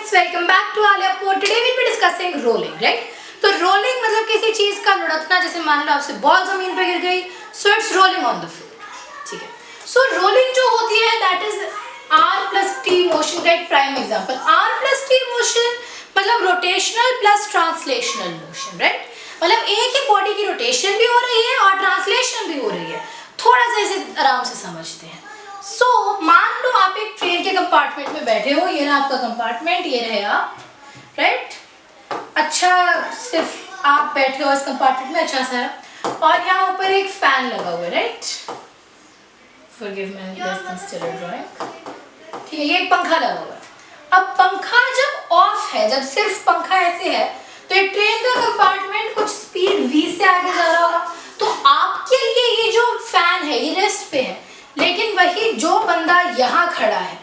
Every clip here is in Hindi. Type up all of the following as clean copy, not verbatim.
Friends, welcome back to Alia code. Today we will be discussing rolling, right. तो रोलिंग मतलब किसी चीज का लुढ़कना, जैसे मान लो आपसे बॉल जमीन पे गिर गई, so it's rolling on the floor, ठीक है। सो रोलिंग जो होती है that is R plus T motion का एक prime example. R plus T motion मतलब rotational plus translational motion, right. मतलब एक ही बॉडी की रोटेशन भी हो रही है और ट्रांसलेशन भी हो रही है। थोड़ा सा इसे आराम से समझते हैं। सो मान लो आप एक ट्रेन के कंपार्टमेंट में बैठे हो, ये रहा आपका कंपार्टमेंट, ये रहे आप, राइट। अच्छा, सिर्फ आप बैठे हो इस कंपार्टमेंट में, अच्छा सा है, और यहाँ ऊपर एक फैन लगा हुआ है, right. Forgive me less than स्टिलर drawing, ठीक है। ये एक पंखा लगा हुआ है। अब पंखा जब ऑफ है, जब सिर्फ पंखा ऐसे है, तो एक ट्रेन का कंपार्टमेंट कुछ स्पीड v से आगे जा रहा होगा, तो आपके लिए ये जो फैन है ये रेस्ट पे है, लेकिन वही जो बंदा यहाँ खड़ा है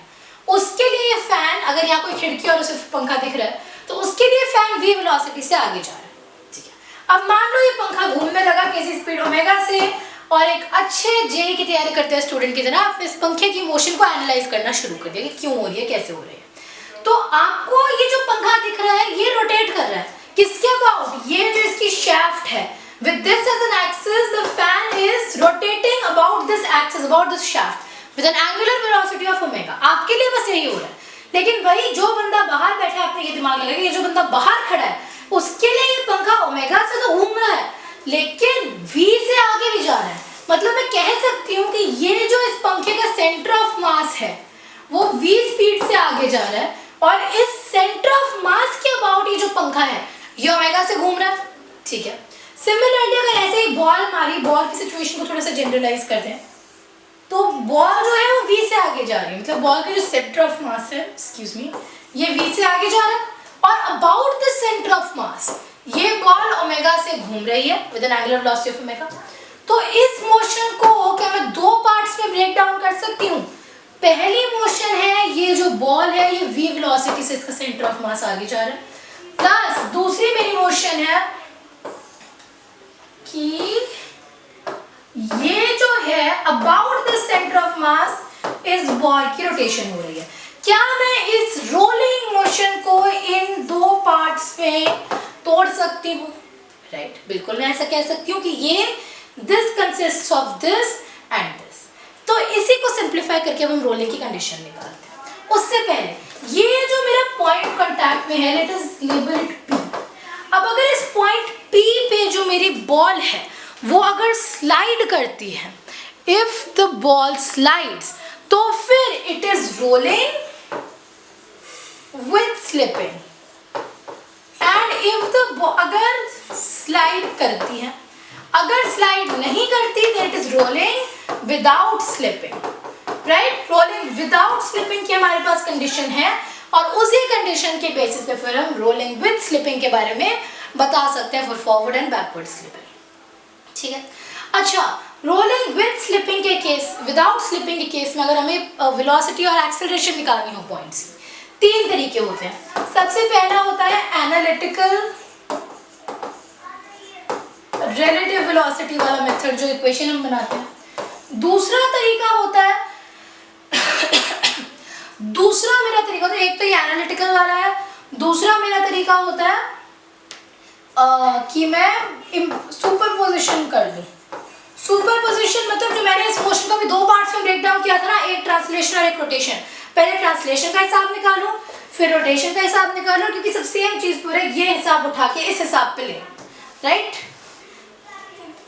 उसके लिए फैन, अगर यहाँ कोई खिड़की और सिर्फ पंखा दिख रहा है तो उसके लिए फैन v वेलोसिटी से आगे जा रहा है, ठीक है। अब मान लो ये पंखा घूमने लगा किसी स्पीड ओमेगा से, और एक अच्छे जेई की तैयारी करते हैं स्टूडेंट की तरह आपने इस पंखे की मोशन को एनालाइज करना शुरू कर दिया कि क्यों हो रही है, कैसे हो रही है। तो आपको ये जो पंखा दिख रहा है ये रोटेट कर रहा है किसके अबाउट, ये जो इसकी शाफ्ट है, with this as an axis the fan is rotating about this axis, about this shaft with an angular velocity of omega। आपके लिए बस यही हो रहा है, लेकिन वही जो बंदा बाहर बैठा है, आपने ये दिमाग लगाया, ये जो बंदा बाहर खड़ा है उसके लिए ये पंखा ओमेगा से तो घूम रहा है लेकिन v से आगे भी जा रहा है। मतलब मैं कह सकती हूँ कि ये जो इस पंखे का सेंटर ऑफ मास है वो v स्पीड से आगे जा रहा है, और इस सेंटर ऑफ मास के अबाउट ये जो पंखा है ये ओमेगा से घूम रहा है, ठीक है। सिमिलरली अगर ऐसे ही बॉल मारी, बॉल की सिचुएशन को थोड़ा सा जनरलाइज करते हैं, तो बॉल जो है वो v से आगे जा रही है, मतलब बॉल का जो सेंटर ऑफ मास है, एक्सक्यूज मी, ये v से आगे जा रहा है, और अबाउट द सेंटर ऑफ मास ये बॉल ओमेगा से घूम रही है with N angular velocity of omega. तो इस मोशन को क्या मैं दो पार्ट्स में ब्रेक डाउन कर सकती हूँ। पहली मोशन है ये जो बॉल है ये v वेलोसिटी से इसका सेंटर ऑफ मास आगे जा रहा है, प्लस दूसरी मेरी मोशन है कि ये जो है अबाउट द सेंटर ऑफ मास इस बॉल की रोटेशन हो रही है। क्या मैं इस रोलिंग मोशन को इन दो पार्ट्स में तोड़ सकती हूँ, राइट। बिल्कुल मैं ऐसा कह सकती हूँ कि ये this consists of this and this. तो इसी को सिंप्लीफाई करके अब हम रोलिंग की कंडीशन निकालते हैं। उससे पहले ये जो मेरा पॉइंट कांटेक्ट में है, let us label it P। अब अगर इस पॉइंट P पे जो मेरी बॉल है वो अगर स्लाइड करती है, इफ द बॉल स्लाइड्स, तो फिर it is rolling with slipping, and if the अगर स्लाइड करती है, अगर स्लाइड नहीं करती तो it is rolling without slipping, right. Rolling without slipping की हमारे पास कंडीशन है, और उसी कंडीशन के बेसिस पे फिर हम रोलिंग विद स्लिपिंग के बारे में बता सकते हैं for forward and backward slipping, ठीक है। अच्छा, रोलिंग विद स्लिपिंग के केस, विदाउट स्लिपिंग के केस में अगर हमें वेलोसिटी और एक्सेलरेशन निकालनी हो पॉइंट्स, तीन तरीके होते हैं। सबसे पहला होता है एनालिटिकल रिलेटिव वेलोसिटी वाला मेथड, जो इक्वेशन हम बनाते हैं। दूसरा तरीका होता है दूसरा मेरा तरीका होता है, एक तो ये एनालिटिकल वाला है, दूसरा मेरा तरीका होता है कि मैं सुपरपोजिशन कर दूं। सुपरपोजिशन मतलब जो मैंने इस मोशन को भी दो पार्ट्स में ब्रेक डाउन किया था ना, एक ट्रांसलेशन और एक रोटेशन। पहले ट्रांसलेशन का हिसाब निकालो, फिर रोटेशन का हिसाब निकालो, क्योंकि सब सेम चीज पूरे ये हिसाब उठा के इस हिसाब पे ले, राइट।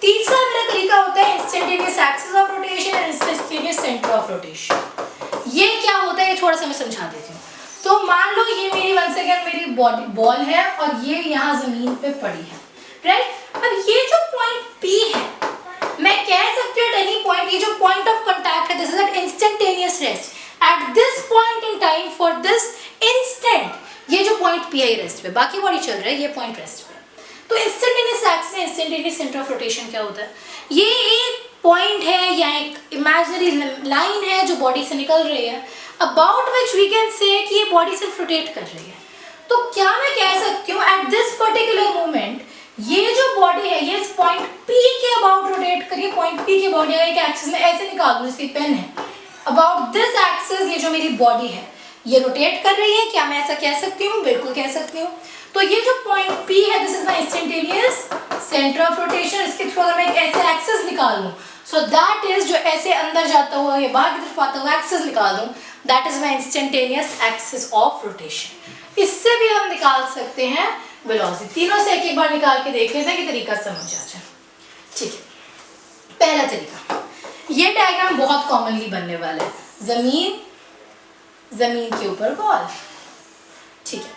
तीसरा मेरा तरीका होता है instantaneous axis of rotation and instantaneous centre of rotation. ये क्या होता है ये थोड़ा सा मैं समझा देती हूँ। तो मान लो ये मेरी वंस अगेन मेरी बॉल है और ये यहाँ जमीन पे पड़ी है, राइट। अब ये जो पॉइंट P है, मैं कह सकती हूँ एट एनी पॉइंट, ये जो पॉइंट ऑफ कांटेक्ट है, this is at instantaneous rest at this point in time for this instant. ये जो पॉइंट P है रेस्ट पे, बाकी बॉडी चल रहा है, ये पॉइंट रेस्ट पे। तो instantaneous axis, instantaneous centre of rotation क्या होता है, ये एक पॉइंट है या एक इमेजिनरी लाइन है जो बॉडी से निकल रही है, about which we can say कि ये बॉडी सिर्फ रोटेट कर रही है। तो क्या मैं कह सकती हूँ एट दिस पर्टिकुलर मोमेंट ये जो बॉडी है ये इस पॉइंट P के अबाउट रोटेट करिए। पॉइंट P की बॉडी अगर एक एक्सिस में ऐसे निकाल दूँ, इसकी पेन है, अबाउट दिस एक्सिस ये जो मेरी बॉडी है ये रोटेट कर रही है, क्या मैं ऐसा कह सकती हूँ? बिल्कुल कह सकती हूँ। तो ये जो पॉइंट P है, this is my instantaneous centre of rotation. इसके थ्रू अगर मैं एक ऐसे एक्सिस निकाल लूँ, सो दैट इज जो ऐसे अंदर जाता हुआ या बाहर की तरफ आता हुआ एक्सिस निकाल दूँ, that is my instantaneous axis of rotation. इससे भी हम निकाल सकते हैं वेलोसिटी। तीनों से एक एक बार निकाल के देख लेते हैं कि तरीका समझ आ जाए। ठीक है, पहला तरीका, ये डायग्राम बहुत कॉमनली बनने वाला है, जमीन के ऊपर बॉल। ठीक है,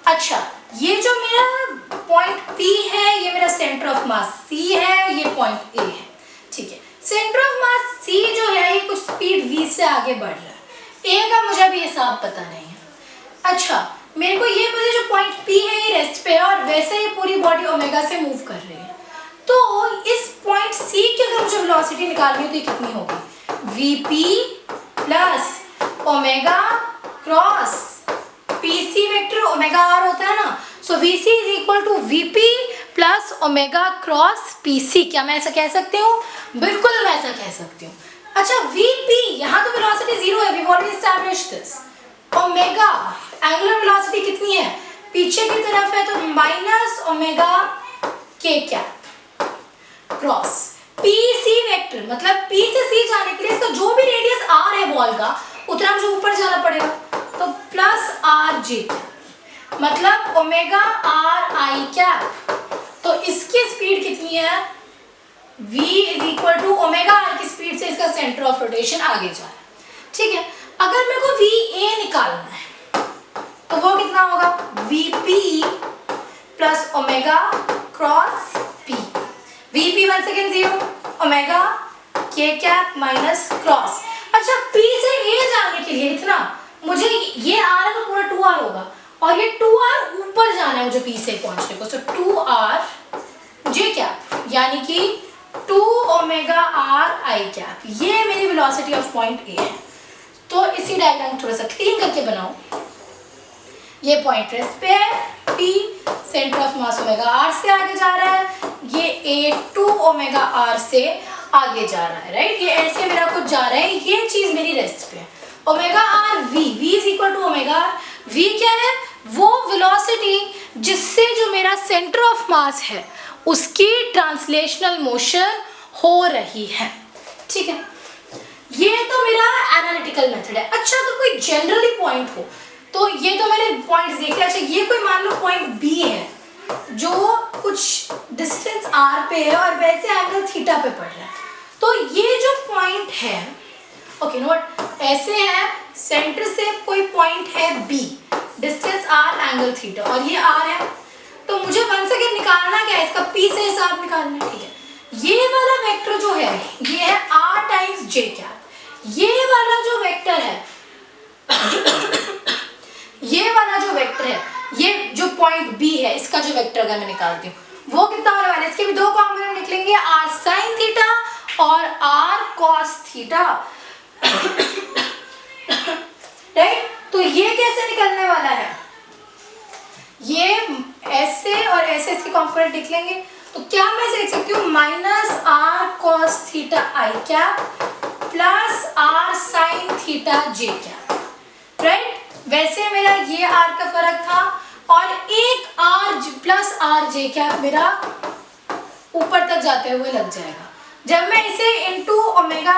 अच्छा ये जो मेरा पॉइंट P है, ये मेरा सेंटर ऑफ मास C है, ये पॉइंट A है। ठीक है, सेंटर ऑफ मास C जो है ये कुछ स्पीड v से आगे बढ़ रहा है, A का मुझे अभी हिसाब पता नहीं है। अच्छा मेरे को ये पता है जो पॉइंट P है ये रेस्ट पे है और वैसे ही पूरी बॉडी ओमेगा से मूव कर रही है। तो इस पॉइंट C की अगर मुझे वेलोसिटी निकालनी हो तो ये कितनी होगी? Vp plus omega cross PC vector omega r होता है ना, so Vc is equal to Vp plus omega cross PC। क्या मैं ऐसा कह सकती हूँ? बिल्कुल मैं ऐसा कह सकती हूँ। अच्छा Vp, यहाँ तो वेलोसिटी 0 है, we already established this. Omega angular velocity कितनी है? पीछे की तरफ है, तो minus omega k cap cross PC vector, मतलब P से C जाने के लिए इसका जो भी रेडियस r है बॉल का, उतना मुझे ऊपर जाना पड़ेगा, तो प्लस RJ, मतलब ओमेगा RI कैप। तो इसकी स्पीड कितनी है? V is equal to omega r की स्पीड से इसका सेंटर ऑफ रोटेशन आगे जा रहा है। ठीक है, अगर मेरे को VA निकालना है तो वो कितना होगा? VP plus omega cross P। VP one second 0, omega k cap minus cross. अच्छा P से A जाने के लिए इतना, मुझे ये R है तो पूरा 2R होगा और ये 2R ऊपर जाना है मुझे P से पहुंचने को, सो 2R J कैप यानी कि 2 ओमेगा R I कैप। ये मेरी वेलोसिटी ऑफ पॉइंट A है। तो इसी डायग्राम थोड़ा सा क्लीन करके बनाओ। ये पॉइंट रेस्ट पे है, P centre of mass omega R से आगे जा रहा है, ये A 2 ओमेगा R से आगे जा रहा है, राइट? ये ऐसे मेरा कुछ जा रहा है, ये चीज मेरी रेस्ट पे है। Omega R V is equal to omega R। V क्या है? वो वेलोसिटी जिससे जो मेरा सेंटर ऑफ मास है उसकी ट्रांसलेशनल मोशन हो रही है। ठीक है, ये तो मेरा एनालिटिकल मेथड है। अच्छा अगर कोई जनरली पॉइंट हो, तो ये तो मैंने पॉइंट्स देखे। अच्छा ये कोई मान लो पॉइंट B है जो कुछ डिस्टेंस R पे है और वैसे एंगल थीटा पे पड़ रहा है, तो ये जो पॉइंट है, ओके नोट, ऐसे है, सेंटर से कोई पॉइंट है B, distance R, angle theta, और ये R है, तो मुझे वन सेकेंड निकालना क्या है? इसका P से हिसाब निकालना है। ठीक है, ये वाला वेक्टर जो है ये है R टाइम्स J कैप। ये वाला जो वेक्टर है ये वाला जो वेक्टर है, ये जो पॉइंट B है, इसका जो वेक्टर अगर मैं निकालती हूँ वो कितना होने वाला है? इसके भी दो कॉम्पोनेंट निकलेंगे, R sin थीटा और R cos थीटा, राइट? तो ये कैसे निकलने वाला है? ये ऐसे और ऐसे इसके कॉम्पोनेंट निकलेंगे, तो क्या मैं लिख सकती हूँ? Minus R cos theta I cap plus R sin theta J cap, right? वैसे मेरा ये R का फर्क था और एक R plus R J cap मेरा ऊपर तक जाते हुए लग जाएगा। जब मैं इसे into omega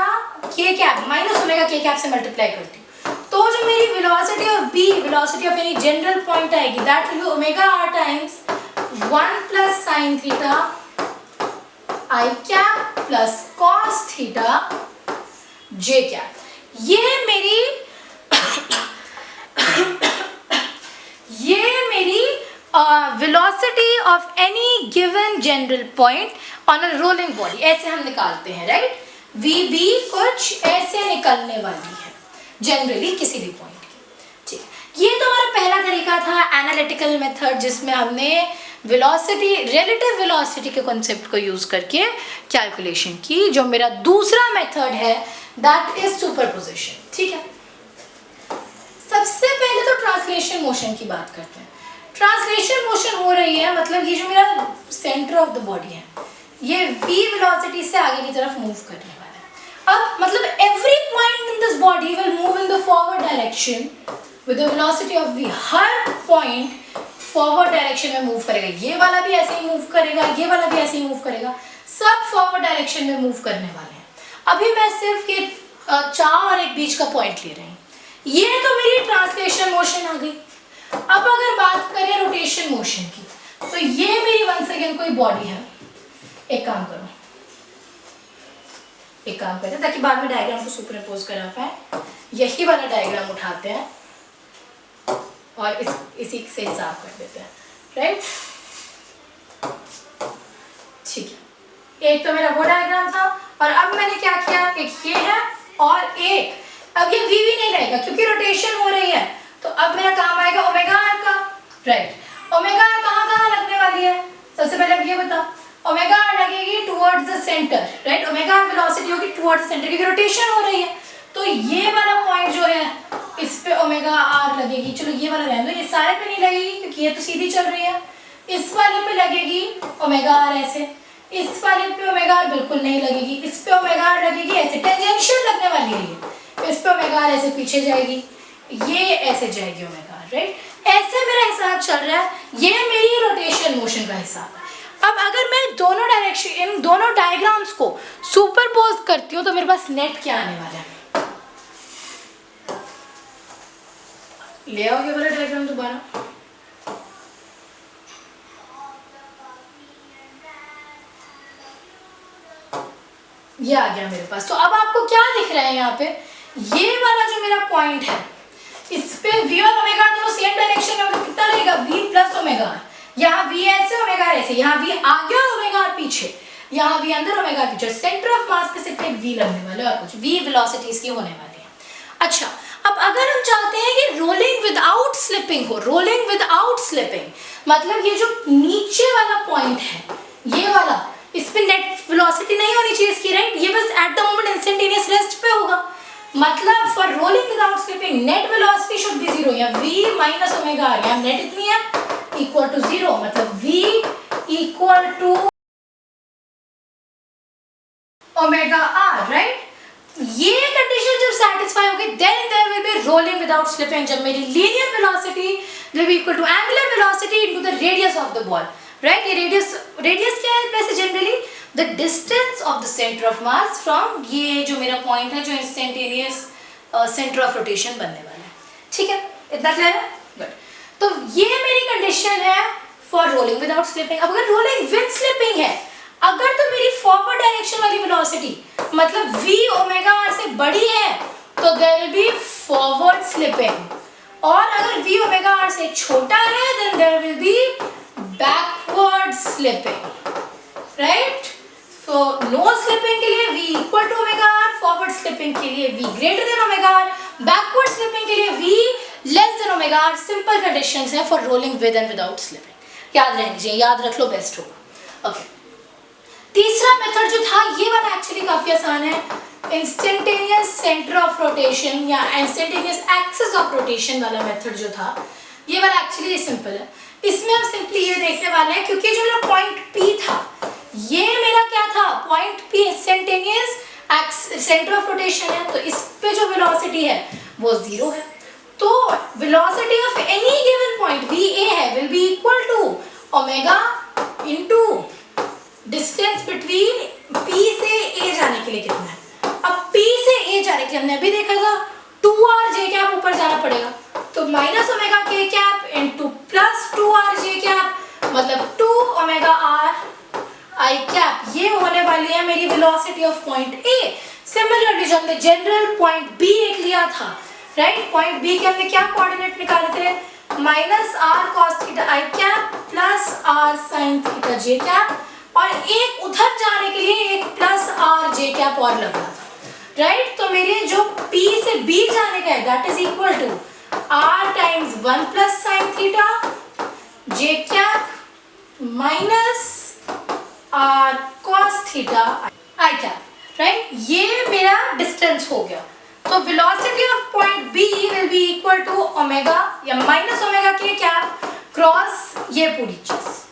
k cap minus omega k cap से मल्टीप्लाई करती हूँ, तो जो मेरी velocity of B, velocity of any general point आएगी, that will be omega r times 1 plus sine theta I cap plus cos theta J cap. ये मेरी velocity of any given general point on a rolling body, ऐसे हम निकालते हैं, राइट? VB कुछ ऐसे निकलने वाली है जनरली किसी भी पॉइंट की। ठीक, ये तो हमारा पहला तरीका था एनालिटिकल मेथड, जिसमें हमने वेलोसिटी, रिलेटिव वेलोसिटी के कॉन्सेप्ट को यूज करके कैलकुलेशन की। जो मेरा दूसरा मेथड है दैट इज सुपरपोजिशन। ठीक है, सबसे पहले तो ट्रांसलेशन मोशन की बात करते हैं। ट्रांसलेशन मोशन हो रही है, मतलब ये जो मेरा सेंटर ऑफ द बॉडी है ये v वेलोसिटी से आगे की तरफ मूव करने वाला है। अब मतलब every point in this body will move in the forward direction with the velocity of v, her point forward direction में मूव करेगा। ये वाला भी ऐसे ही मूव करेगा, ये वाला भी ऐसे ही मूव करेगा, सब फॉरवर्ड डायरेक्शन में मूव करने वाले हैं। अभी मैं सिर्फ ये 4 और एक बीच का पॉइंट ले रही हूँ। ये तो मेरी ट्रांसलेशन मोशन आ गई। अब अगर बात करें रोटेशन मोशन की, तो ये मेरी वंस अगेन कोई बॉडी है। एक काम करो, एक काम करते हैं ताकि बाद में डायग्राम को सुपरइम्पोज करा पाए। यही वाला डायग्राम उठाते हैं और इसी से हिसाब कर देते हैं, राइट? ठीक है, एक तो मेरा वो डायग्राम था और अब मैंने क्या किया, एक ये है और एक, अब ये वी भी नहीं रहेगा क्योंकि रोटेशन हो रही है, तो अब मेरा काम आएगा ओमेगा आर का, राइट? ओमेगा आर कहाँ लगने वाली है? सबसे पहले ये बता, ओमेगा आर लगेगी towards the centre, right? Omega R velocity होगी टुवर्ड्स द सेंटर क्योंकि रोटेशन हो रही है, तो ये वाला पॉइंट जो है इस पे ओमेगा आर लगेगी। चलो ये वाला रहने दो, ये सारे पे नहीं लगेगी क्योंकि ये तो सीधी चल रही है। इस वाले पे लगेगी ओमेगा आर ऐसे, इस वाले पे ओमेगा आर बिल्कुल नहीं लगेगी, इस पे ओमेगा आर लगेगी ऐसे, टेंजेंशियल लगने वाली है ये। इस पे ओमेगा आर ऐसे पीछे जाएगी, ये ऐसे जाएगी ओमेगा आर, राइट? ऐसे मेरा हिसाब चल रहा है, ये मेरी रोटेशन मोशन का हिसाब है। अब अगर मैं दोनों डायरेक्शन, इन दोनों डायग्राम्स को सुपरपोज करती हूँ तो मेरे पास नेट क्या आने वाला है? ले आओगे वाला डायग्राम दोबारा। ये आ गया मेरे पास। तो अब आपको क्या दिख रहा है यहाँ पे? ये वाला जो मेरा पॉइंट है, इस पे v और ओमेगा दोनों सेम डायरेक्शन में, कितना रहेगा? v plus omega. यहाँ v ऐसे, ओमेगा ऐसे, यहाँ v आगे और ओमेगा पीछे, यहाँ v अंदर ओमेगा पीछे। सेंटर ऑफ मास पे सिर्फ एक v लगने वाले और कुछ v वेलोसिटीज की होने वाली है। अच्छा, अब अगर हम चाहते हैं कि रोलिंग विदाउट स्लिपिंग हो, रोलिंग विदाउट स्लिपिंग मतलब ये जो नीचे वाला पॉइंट है, ये वाला, इस पे नेट वेलोसिटी नहीं होनी चाहिए इसकी, राइट? ये बस at the moment instantaneous rest पे होगा। मतलब for rolling without slipping net velocity should be 0, या v माइनस ओमेगा आर, यहाँ नेट इतनी है इक्वल टू 0, मतलब v equal to omega R, right? ये कंडीशन जब सेटिस्फाई होगी then there will be rolling without slipping, जब मेरी linear velocity will be equal to angular velocity into the radius of the ball, right? ये रेडियस क्या है वैसे generally? The distance of the centre of mass from ये जो मेरा पॉइंट है जो इंस्टेंटेनियस सेंटर ऑफ रोटेशन बनने वाला है। ठीक है, इतना क्लियर है? गुड। तो ये मेरी कंडीशन है फॉर रोलिंग विदाउट स्लिपिंग। अब अगर रोलिंग विद स्लिपिंग है, अगर तो मेरी फॉरवर्ड डायरेक्शन वाली वेलोसिटी मतलब v ओमेगा आर से बड़ी है तो there will be forward slipping, और अगर v ओमेगा आर से छोटा है then there will be backward slipping, right? So no slipping के लिए v equal to omega R, forward slipping के लिए v greater than omega R, backward slipping के लिए v less than omega R. Simple conditions हैं for rolling with and without slipping, याद रहनी चाहिए, याद रख लो, बेस्ट होगा। ओके, तीसरा मेथड जो था ये वाला एक्चुअली काफी आसान है, इंस्टेंटेनियस सेंटर ऑफ रोटेशन या इंस्टेंटेनियस एक्सिस ऑफ रोटेशन वाला मेथड जो था, ये वाला एक्चुअली सिंपल है। इसमें हम सिंपली ये देखने वाले हैं, क्योंकि जो मेरा पॉइंट P था, ये मेरा क्या था? Point P instantaneous centre of rotation है, तो इस पे जो वेलोसिटी है वो 0 है। तो velocity of any given point VA है will be equal to omega into distance between P से A जाने के लिए कितना है। अब P से A जाने के लिए हमने अभी देखा था 2r j कैप ऊपर जाना पड़ेगा, तो minus omega k cap into plus 2r j cap मतलब 2 ओमेगा r i कैप, ये होने वाली है मेरी velocity of point A। Similarly जो हमने जनरल पॉइंट B एक लिया था, राइट? पॉइंट B के हमने क्या कोऑर्डिनेट निकाले थे? Minus r cos theta i cap plus r sin theta j cap, और एक उधर जाने के लिए एक प्लस r j कैप और लग रहा था, राइट? तो मेरे जो P से B जाने का है that is equal to r times 1 plus sine theta j cap minus r cos theta i cap, right? ये मेरा डिस्टेंस हो गया। तो velocity of point B will be equal to omega या minus omega K cap cross ये पूरी चीज।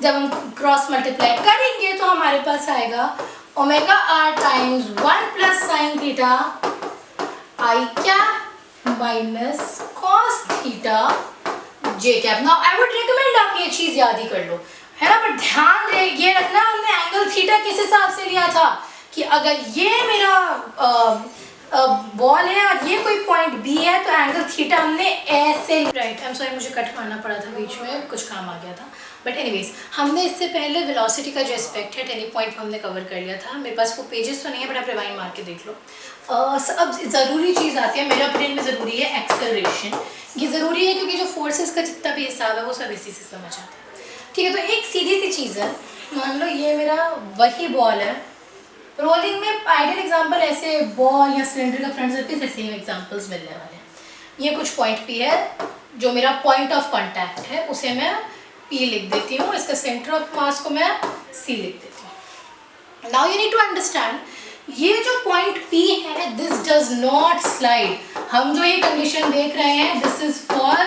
जब हम क्रॉस मल्टीप्लाई करेंगे तो हमारे पास आएगा omega r times 1 plus sine theta i cap minus cos theta J cap. Now I would recommend आप ये चीज याद ही कर लो, है ना, पर ध्यान ये रखना हमने एंगल थीटा किस हिसाब से लिया था कि अगर ये मेरा बॉल है और ये कोई पॉइंट बी है तो एंगल थीटा हमने ऐसे, राइट, आई एम सॉरी मुझे कट मारना पड़ा था बीच में, कुछ काम आ गया था, बट एनीवेज हमने इससे पहले वेलोसिटी का जो एस्पेक्ट है टेनी पॉइंट हमने कवर कर लिया था। मेरे पास वो पेजेस तो नहीं है बट आप रिवाइंड मार के देख लो। अब ज़रूरी चीज़ आती है, मेरे ओपिनियन में ज़रूरी है एक्सेलरेशन। ये ज़रूरी है क्योंकि जो फोर्सेस का जितना भी हिसाब है वो सब इसी से समझ आता है, ठीक है। तो एक सीधी सी चीज़ है, मान लो ये मेरा वही बॉल है, रोलिंग में आइडियल एग्जांपल ऐसे बॉल या सिलेंडर का फ्रंट सरफेस ऐसे ही एग्जांपल्स मिलने वाले हैं। ये कुछ पॉइंट पी है जो मेरा पॉइंट ऑफ कांटेक्ट है, उसे मैं पी लिख देती हूँ, इसका सेंटर ऑफ मास को मैं सी लिख देती हूँ। Now you need to understand ये जो पॉइंट पी है दिस डज नॉट स्लाइड। हम जो ये कंडीशन देख रहे हैं this is for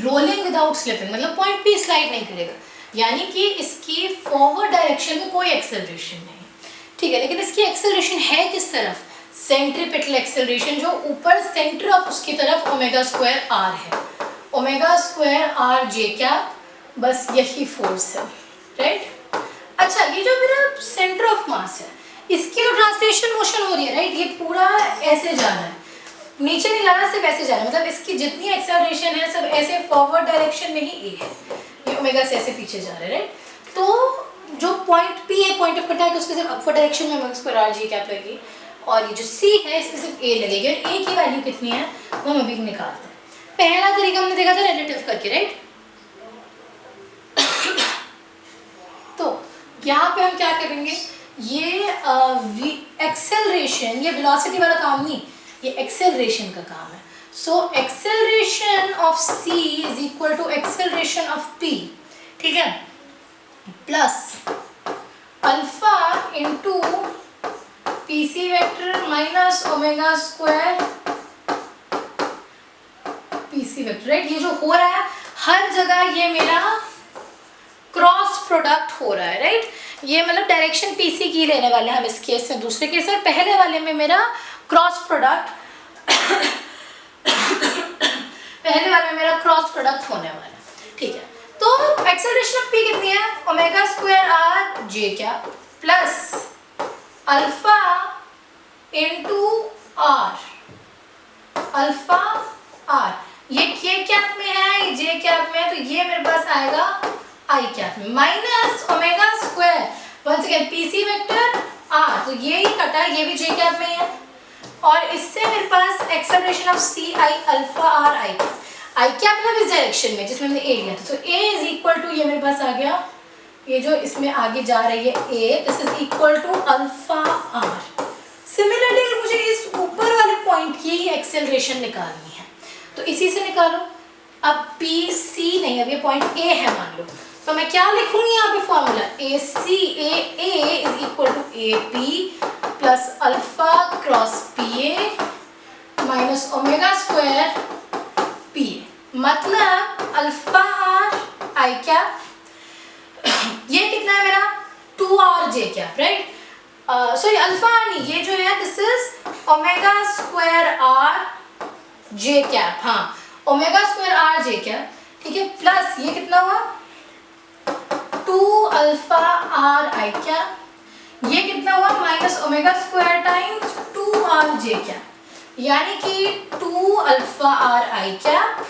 rolling without slipping, मतलब पॉइंट पी स्लाइड नहीं करेगा, यानी कि इसकी फॉरवर्ड डायरेक्शन में कोई एक्सेलरेशन नहीं, ठीक है। लेकिन इसकी एक्सेलरेशन है किस तरफ, सेंट्रीपिटल एक्सेलरेशन, जो ऊपर सेंटर ऑफ उसकी तरफ ओमेगा स्क्वायर आर है, ओमेगा स्क्वायर आर जे क्या, बस यही फोर्स है, राइट। अच्छा ये जो मेरा सेंटर ऑफ मास है इसकी जो ट्रांसलेशन मोशन हो रही है, राइट, ये पूरा ऐसे जा रहा है, नीचे नहीं जा रहा, सिर्फ ऐसे जा रहा है, मतलब इसकी जितनी एक्सेलरेशन है सब ऐसे फॉरवर्ड डायरेक्शन में ही ए है, ये ओमेगा से ऐसे पीछे जा रहा है, राइट। तो जो पॉइंट पी है पॉइंट ऑफ कांटेक्ट उसके सिर्फ अपवर्ड डायरेक्शन में omega square R G cap लगेगी, और ये जो सी है इसमें सिर्फ ए लगेगी, और ए की वैल्यू कितनी है वो हम अभी निकालते हैं। पहला तरीका हमने देखा था रिलेटिव करके, राइट। तो यहाँ पे हम क्या करेंगे, ये एक्सेलरेशन, ये वेलोसिटी वाला काम नहीं, ये एक्सेलरेशन का काम है। So acceleration of C is equal to acceleration of P, ठीक है, plus alpha into P C vector minus omega square P C vector, right. ये जो हो रहा है हर जगह ये मेरा क्रॉस प्रोडक्ट हो रहा है, राइट। ये मतलब डायरेक्शन पीसी की लेने वाले हैं हम इस केस में, दूसरे केस में पहले वाले में मेरा क्रॉस प्रोडक्ट पहले वाले में मेरा क्रॉस प्रोडक्ट होने वाला है, ठीक है। तो एक्सेलरेशन ऑफ पी कितनी है, ओमेगा स्क्वायर आर जे क्या plus alpha into R, alpha R, ये के कैप में है, ये जे कैप में है, तो ये मेरे पास आएगा आई कैप में, minus omega square once again PC vector R, तो ये ही कटा, ये भी जे कैप में है, और इससे मेरे पास acceleration of C I alpha R I cap में इस डायरेक्शन में जिसमें हमने ए लिया था, तो ए इज इक्वल टू, ये मेरे पास आ गया, ये जो इसमें आगे जा रही है a, this is equal to alpha R. Similarly अगर मुझे इस ऊपर वाले पॉइंट की ही एक्सेलरेशन निकालनी है तो इसी से निकालो। अब पी सी नहीं, अब ये पॉइंट ए है मान लो, तो मैं क्या लिखूंगी यहाँ पे formula, A C A is equal to A P plus alpha cross P A minus omega square P A, मतलब अल्फा आर आई कैप, ये कितना है मेरा 2 R J cap, right. Sorry alpha R नहीं, ये जो है this is omega square R J cap, हाँ omega square R J cap, ठीक है, प्लस ये कितना हुआ 2 अल्फा आर आई कैप, ये कितना हुआ minus omega square times 2 R J cap, यानी कि 2 alpha R I cap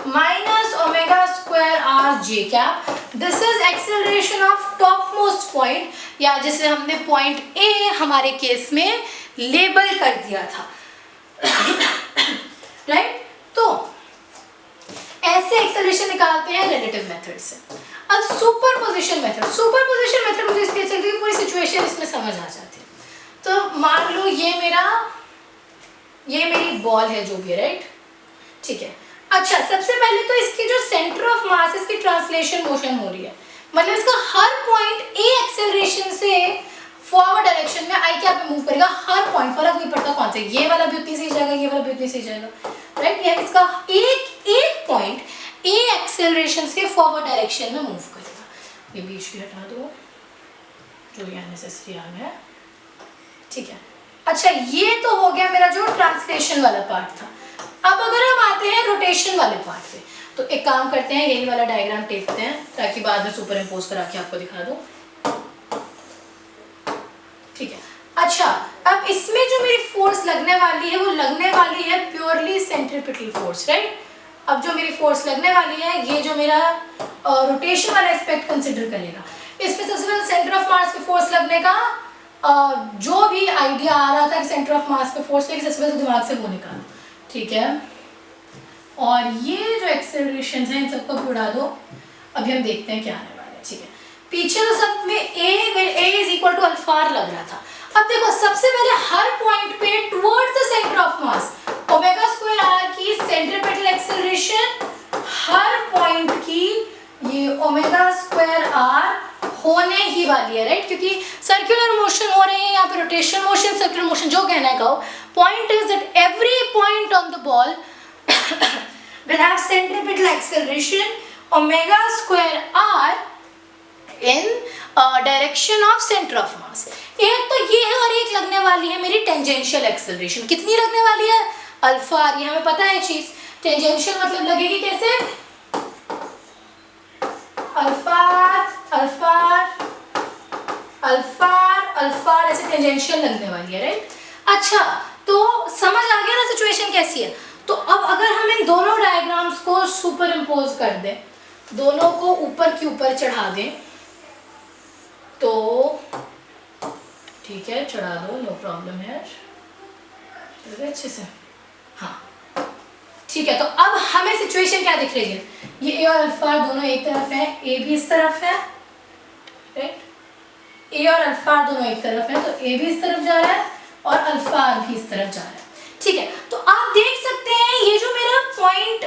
minus omega square R J cap. This is acceleration of top most point, या जिसे हमने पॉइंट ए हमारे केस में लेबल कर दिया था, राइट। तो ऐसे एक्सेलरेशन निकालते हैं रिलेटिव मेथड से। अब सुपरपोजिशन मेथड, सुपरपोजिशन मेथड मुझे इसलिए चाहिए कि पूरी सिचुएशन इसमें समझ आ जाती है। तो मान लो ये मेरी बॉल है जो भी, राइट, ठीक है। अच्छा सबसे पहले तो इसकी जो सेंटर ऑफ मास इसकी ट्रांसलेशन मोशन हो रही है, मतलब इसका हर पॉइंट ए एक्सेलरेशन से फॉरवर्ड डायरेक्शन में आई कैप में मूव करेगा, हर पॉइंट, फर्क नहीं पड़ता कौन सा, ये वाला भी उतनी सही जाएगा, ये वाला भी उतनी सही जाएगा, राइट। ये इसका एक पॉइंट ए एक्सेलरेशन से फॉरवर्ड डायरेक्शन में मूव करेगा। ये बीच भी हटा दो जो ये अननेसेसरी आ गया, ठीक है। अच्छा ये तो हो गया मेरा जो ट्रांसलेशन वाला पार्ट था। अब अगर हम आते हैं रोटेशन वाले पार्ट पे, तो एक काम करते हैं, यही वाला डायग्राम टेकते हैं ताकि बाद में सुपर इम्पोज करा के आपको दिखा दूं। ठीक है, अच्छा अब इसमें जो मेरी फोर्स लगने वाली है वो लगने वाली है प्योरली सेंट्रीपिटल फोर्स, राइट। अब जो मेरी फोर्स लगने वाली है, ये जो मेरा रोटेशन वाला एस्पेक्ट कंसिडर करेगा, इसमें सबसे पहले सेंटर ऑफ मास पे फोर्स लगने का जो भी आइडिया आ रहा था कि सेंटर ऑफ मास पे फोर्स लेके सबसे पहले दिमाग से वो निकालो, ठीक है। और ये जो एक्सेलरेशन है इन सबको उड़ा दो। अभी हम देखते हैं क्या आने वाला है, ठीक है। पीछे तो सब में a is equal to alpha लग रहा था। अब देखो सबसे पहले हर पॉइंट पे towards the centre of mass omega square R की सेंट्रीपिटल एक्सेलरेशन हर पॉइंट की ये ओमेगा स्क्वायर आर होने ही वाली है, राइट। क्योंकि सर्कुलर मोशन हो रहे हैं यहाँ पे, रोटेशन मोशन, सर्कुलर मोशन, जो कहना है कहो। Point is that every point on the ball will have centripetal acceleration omega square r in direction of center of mass। एक तो ये है और एक लगने वाली है मेरी टेंजेंशियल एक्सेलरेशन। कितनी लगने वाली है? Alpha R. ये हमें पता है चीज। टेंजेंशियल मतलब लगेगी कैसे? अल्फा अल्फा अल्फा अल्फा ऐसे टेंजेंशियल लगने वाली है, राइट। अच्छा तो समझ आ गया ना सिचुएशन कैसी है। तो अब अगर हम इन दोनों डायग्राम्स को सुपर इम्पोज कर दें, दोनों को ऊपर के ऊपर चढ़ा दें, तो ठीक है चढ़ा दो, नो प्रॉब्लम है, अच्छे से, हाँ ठीक है। तो अब हमें सिचुएशन क्या दिख रही है? ये ए और अल्फा दोनों एक तरफ है, ए भी इस तरफ है, राइट। ए और अल्फा दोनों एक तरफ है, तो ए भी इस तरफ जा रहा है और अल्फा भी इस तरफ जा रहा है, ठीक है। तो आप देख सकते हैं ये जो मेरा पॉइंट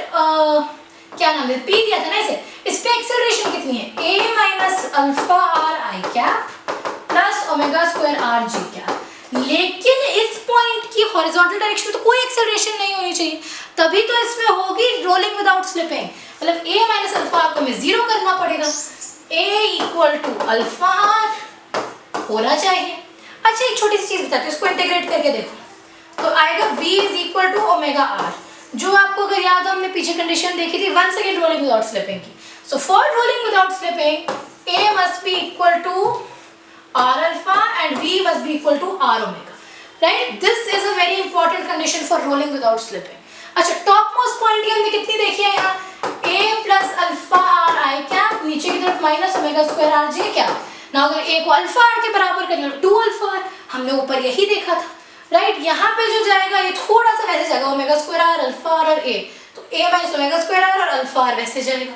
क्या नाम है, पी दिया था ना इसे, इस पे एक्सेलरेशन कितनी है? a minus alpha R I cap plus omega square R G cap. लेकिन इस पॉइंट की हॉरिजॉन्टल डायरेक्शन में तो कोई एक्सेलरेशन नहीं होनी चाहिए, तभी तो इसमें होगी रोलिंग विदाउट स्लिपिंग। मतलब a माइनस अल्फा आपको हमें जीरो करना पड़ेगा, a equal to alpha R होना चाहिए। अच्छा एक छोटी सी चीज बताते हैं, इसको इंटीग्रेट करके देखो तो आएगा v is equal to omega R, जो आपको अगर याद हो हमने पीछे कंडीशन देखी थी once again rolling without slipping की। So for rolling without slipping a must be equal to R alpha and v must be equal to R omega, right. This is a very important condition for rolling without slipping. अच्छा टॉप मोस्ट पॉइंट की हमने कितनी देखी है यहाँ? a plus alpha R I cap, नीचे की तरफ minus omega square R J cap. ना अगर a को अल्फा आर के बराबर कर लो 2 अल्फा आर, हमने ऊपर यही देखा था, राइट। यहाँ पे जो जाएगा ये थोड़ा सा वैसे जाएगा, omega square R alpha R और a, तो a minus omega square R और अल्फा आर वैसे जाएगा,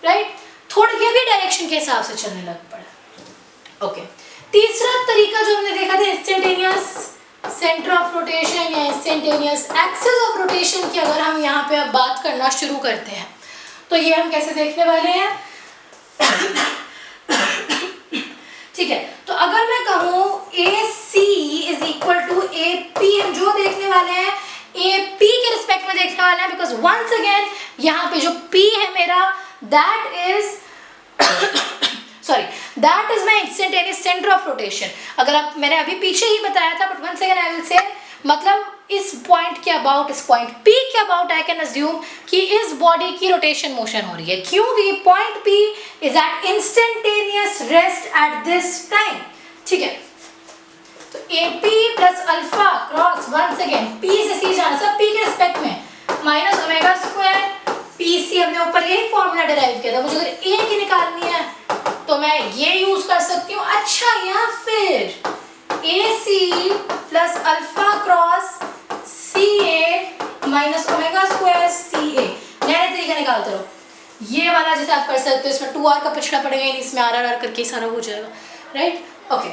राइट। थोड़ी ये भी डायरेक्शन के हिसाब से चलने लग पड़ा। ओके तीसरा तरीका जो हमने देखा था इंस्टेंटेनियस सेंटर ऑफ रोटेशन या इंस्टेंटेनियस एक्सिस ऑफ रोटेशन की, अगर हम यहाँ पे अब बात करना शुरू करते हैं तो ये हम कैसे देखने वाले हैं? ठीक है, तो अगर मैं कहूँ AC is equal to AP, हम जो देखने वाले हैं AP के रिस्पेक्ट में देखने वाले हैं, बिकॉज वंस अगेन यहाँ पे जो P है मेरा that is my instantaneous centre of rotation. अगर आप, मैंने अभी पीछे ही बताया था, but once again I will say, मतलब इस पॉइंट के अबाउट, इस पॉइंट P के अबाउट आई कैन अज्यूम कि इस बॉडी की रोटेशन मोशन हो रही है, क्योंकि point P is at instantaneous rest at this time, ठीक है। तो AP plus alpha cross once again P से C जाना, सब P के रिस्पेक्ट में, माइनस ओमेगा स्क्वायर PC, हमने ऊपर यही फॉर्मूला डिराइव किया था। मुझे अगर A की निकालनी है तो मैं ये यूज कर सकती हूँ। अच्छा या फिर AC plus alpha cross CA minus omega square CA, नए तरीके निकालते रहो। ये वाला जैसे आप कर सकते हो, इसमें 2R का पिछड़ा पड़ेगा, इसमें RR करके सारा हो जाएगा, राइट। ओके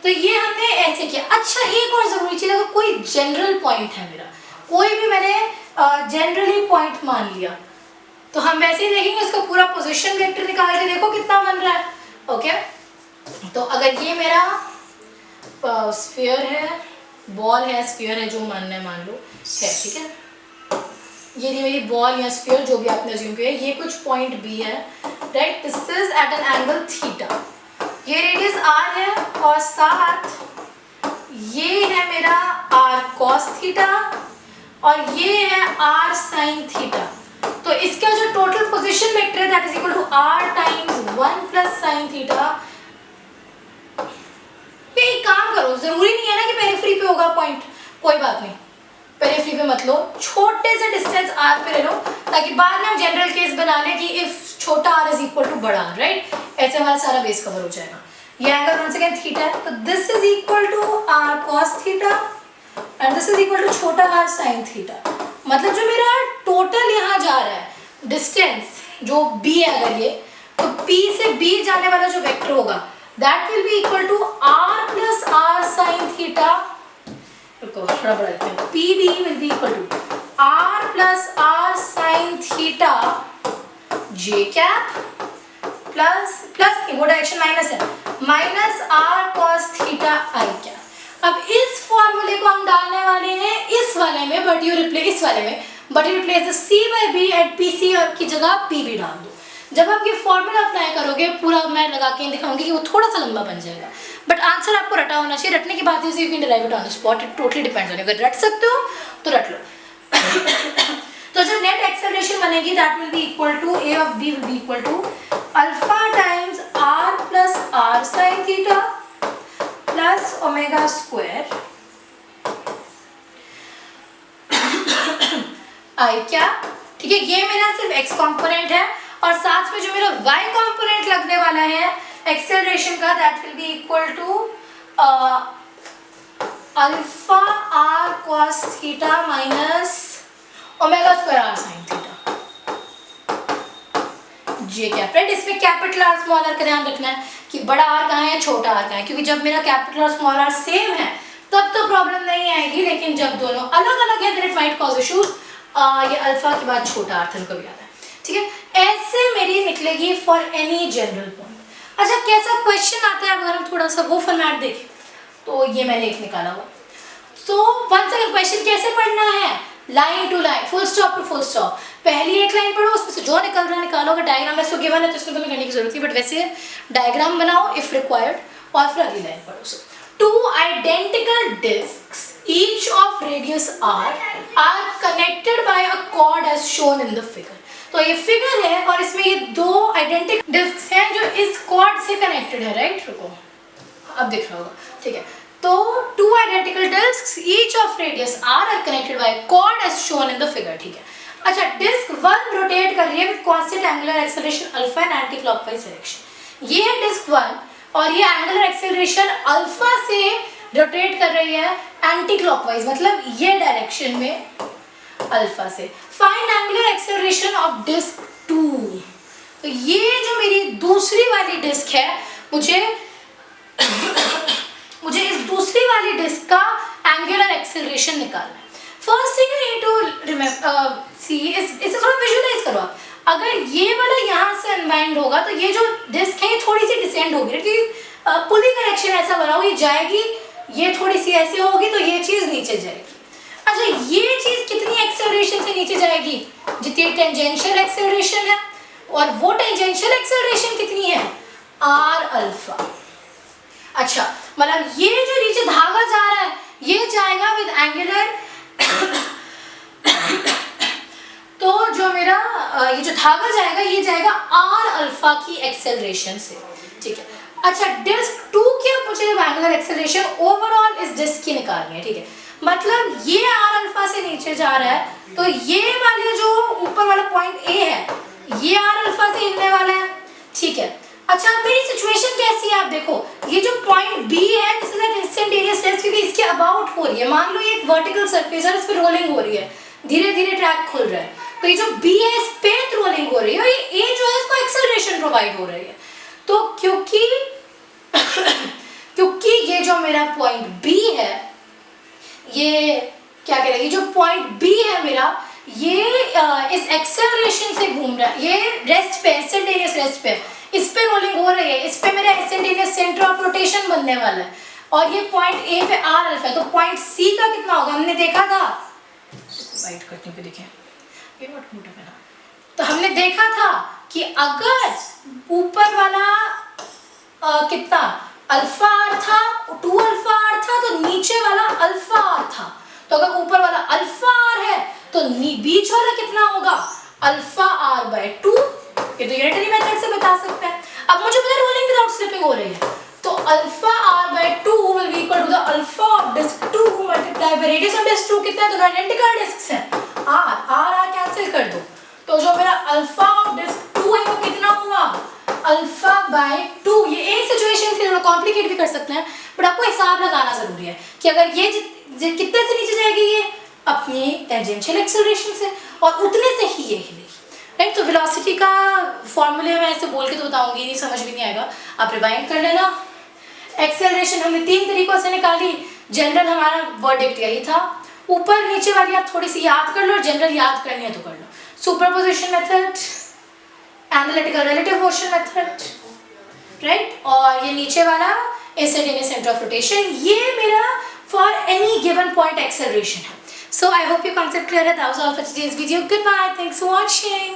तो ये हमने ऐसे किया। अच्छा एक और जरूरी चीज, अगर कोई जनरल पॉइंट है मेरा, कोई भी मैंने जनरली पॉइंट मान लिया, तो हम वैसे ही देखेंगे इसका पूरा पोजीशन वेक्टर निकाल के देखो कितना बन रहा है। ओके तो अगर ये मेरा स्फीयर है, बॉल है, स्फीयर है, जो मानना है मान लो है, ठीक है। ये मेरी बॉल या स्फीयर जो भी आपने अज्यूम किया, ये कुछ पॉइंट B है, right. This is at an angle theta, ये रेडियस R है और साथ ये है मेरा R cos थीटा और ये है r sin थीटा। तो इसका जो टोटल पोजीशन वेक्टर है that is equal to r times 1 plus sin theta. ये एक काम करो, जरूरी नहीं है ना कि पेरिफेरी पे होगा पॉइंट, कोई बात नहीं, पेरिफेरी पे मत लो, छोटे से डिस्टेंस r पे ले लो, ताकि बाद में हम जनरल केस बना लें कि इफ छोटा r इज इक्वल टू बड़ा r, राइट? ऐसे हमारा सारा बेस कवर हो जाएगा। ये एंगल वंस अगेन थीटा है, तो this is equal to r cos theta and this is equal to छोटा r sin थीटा। मतलब जो मेरा टोटल यहाँ जा रहा है डिस्टेंस जो b है, अगर ये तो p से b जाने वाला जो वेक्टर होगा that will be equal to r plus r sin theta. रुको थोड़ा बड़ा लिखते हैं, pb will be equal to r plus r sin theta j cap plus plus वो डायरेक्शन माइनस है, minus r cos theta i cap. अब इस फॉर्मूले को हम डालने वाले हैं इस वाले में, but you replace the c by b at pc और की जगह pb डाल दो। जब आप ये फॉर्मूला अप्लाई करोगे, पूरा मैं लगा के दिखाऊंगी कि वो थोड़ा सा लंबा बन जाएगा, बट आंसर आपको रटा होना चाहिए। रटने की बात है, you can derive it on the spot, it totally depends on you. अगर रट सकते हो तो रट लो। तो जो नेट एक्सेलरेशन बनेगी that will be equal to a of b will be equal to alpha times r plus r sin theta plus omega square i क्या, ठीक है? ये मेरा सिर्फ x कंपोनेंट है, और साथ में जो मेरा y कंपोनेंट लगने वाला है एक्सेलरेशन का that will be equal to alpha r cos theta minus omega square r sin theta j cap, right? इसमें कैपिटल r स्मॉल r का ध्यान रखना है कि बड़ा r कहाँ है, छोटा r कहाँ है, क्योंकि जब मेरा कैपिटल और स्मॉल r सेम है तब तो प्रॉब्लम नहीं आएगी, लेकिन जब दोनों अलग अलग है then it might cause issues. ये अल्फा के बाद छोटा r था, को भी आता है, ठीक है? ऐसे मेरी निकलेगी फॉर एनी जनरल पॉइंट। अच्छा, कैसा क्वेश्चन आता है अगर हम थोड़ा सा वो फॉर्मेट देखें, तो ये मैंने एक निकाला हुआ। सो वंस अगेन क्वेश्चन कैसे पढ़ना है, line to line, full stop to full stop. पहली एक लाइन पढ़ो, उसमें से जो निकल रहा है निकालो। अगर डायग्राम ऐसे गिवन है तो इसमें तुम्हें करने की जरूरत नहीं, बट वैसे डायग्राम बनाओ इफ रिक्वायर्ड, और फिर अगली लाइन पढ़ो। So two identical discs each of radius r are connected by a cord as shown in the figure। तो ये फिगर है और इसमें ये दो आइडेंटिकल डिस्क्स हैं जो इस कॉर्ड से कनेक्टेड है, राइट? रुको, अब दिख रहा होगा, ठीक है? तो two identical discs each of radius r are connected by a cord as shown in the figure, ठीक है? अच्छा, डिस्क 1 रोटेट कर रही है with constant angular acceleration alpha and anti clockwise direction. ये है डिस्क 1 और ये एंगुलर एक्सेलरेशन अल्फा से रोटेट कर रही है एंटी क्लॉकवाइज, मतलब ये डायरेक्शन में अल्फा से। Find angular acceleration of disc 2। तो ये जो मेरी दूसरी वाली डिस्क है, मुझे इस दूसरी वाली डिस्क का एंगुलर एक्सेलरेशन निकालना है। First thing you need to remember, see इसे थोड़ा विजुअलाइज करो आप। अगर ये वाला यहाँ से अनवाइंड होगा तो ये जो डिस्क है ये थोड़ी सी डिसेंड होगी, क्योंकि पुली कनेक्शन ऐसा बना हो, ये जाएगी, ये थोड़ी सी ऐसी होगी तो ये चीज नीचे जाएगी। अच्छा, ये चीज कितनी एक्सेलरेशन से नीचे जाएगी? जितनी टेंजेंशियल एक्सेलरेशन है, और वो टेंजेंशियल एक्सेलरेशन कितनी है? r alpha. अच्छा, मतलब ये जो नीचे धागा जा रहा है ये जाएगा विद एंगुलर तो जो मेरा ये जो धागा जाएगा ये जाएगा r अल्फा की एक्सेलरेशन से, ठीक है? अच्छा, डिस्क 2 की अब मुझे एंगुलर एक्सेलरेशन ओवरऑल इस डिस्क की निकालनी है, ठीक है? मतलब ये r अल्फा से नीचे जा रहा है तो ये वाले जो ऊपर वाला पॉइंट A है ये r अल्फा से हिलने वाला है, ठीक है? अच्छा, मेरी सिचुएशन कैसी है आप देखो, ये जो पॉइंट B है this is an instantaneous rest, क्योंकि इसके अबाउट हो रही है। मान लो ये एक वर्टिकल सरफेस है, इस पे रोलिंग हो रही है, धीरे धीरे ट्रैक खुल रहा है, तो ये जो B है इस पे रोलिंग हो रही है और ये A जो है इसको एक्सेलरेशन प्रोवाइड हो रही है। तो क्योंकि ये जो मेरा पॉइंट B है, ये क्या कह रहा है, ये जो पॉइंट B है मेरा, ये इस एक्सेलरेशन से घूम रहा है, ये रेस्ट पे, इंस्टेंटेनियस रेस्ट पे, इस पे रोलिंग हो रही है, इस पे मेरा इंस्टेंटेनियस सेंटर ऑफ रोटेशन बनने वाला है, और ये पॉइंट A पे r अल्फा है। तो पॉइंट C का कितना होगा? हमने देखा था, वाइट करने पे देखें, ये नोट मोटा बना, तो हमने देखा था कि अगर ऊपर वाला कितना अल्फा r था, 2 अल्फा r था, तो नीचे वाला अल्फा r था। तो अगर ऊपर वाला अल्फा r है बीच वाला कितना होगा, अल्फा आर बाय 2, ये तो यूनिटरी मेथड से बता सकते हैं। अब मुझे पता है रोलिंग विदाउट स्लिपिंग हो रही है, तो alpha R by 2 will be equal to the alpha of disc 2 multiply by radius of disc 2, कितना है, दोनों आइडेंटिकल डिस्क्स हैं, आर कैंसिल कर दो, तो जो मेरा अल्फा ऑफ डिस्क 2 है वो कितना हुआ, अल्फा बाय 2। ये एक सिचुएशन थी, थोड़ा कॉम्प्लिकेट भी कर सकते हैं, बट आपको हिसाब लगाना जरूरी है कि अगर ये कितने से नीचे जाएगी, ये अपनी टेंजेंशियल एक्सेलरेशन से, और उतने से ही ये हिलेगी, राइट। तो वेलोसिटी का फॉर्मूले मैं ऐसे बोल के तो बताऊंगी नहीं, समझ भी नहीं आएगा, आप रिवाइंड कर लेना। एक्सेलरेशन हमने 3 तरीकों से निकाली, जनरल हमारा वर्डिक्ट यही था, ऊपर नीचे वाली आप थोड़ी सी याद कर लो, और जनरल याद करनी है तो कर लो, superposition method, analytical relative motion method, right, और ये नीचे वाला इंस्टेंटेनियस सेंटर ऑफ रोटेशन, ये मेरा for any given point acceleration है। So I hope your concept clear है. That was all for today's video. Goodbye. Thanks for watching.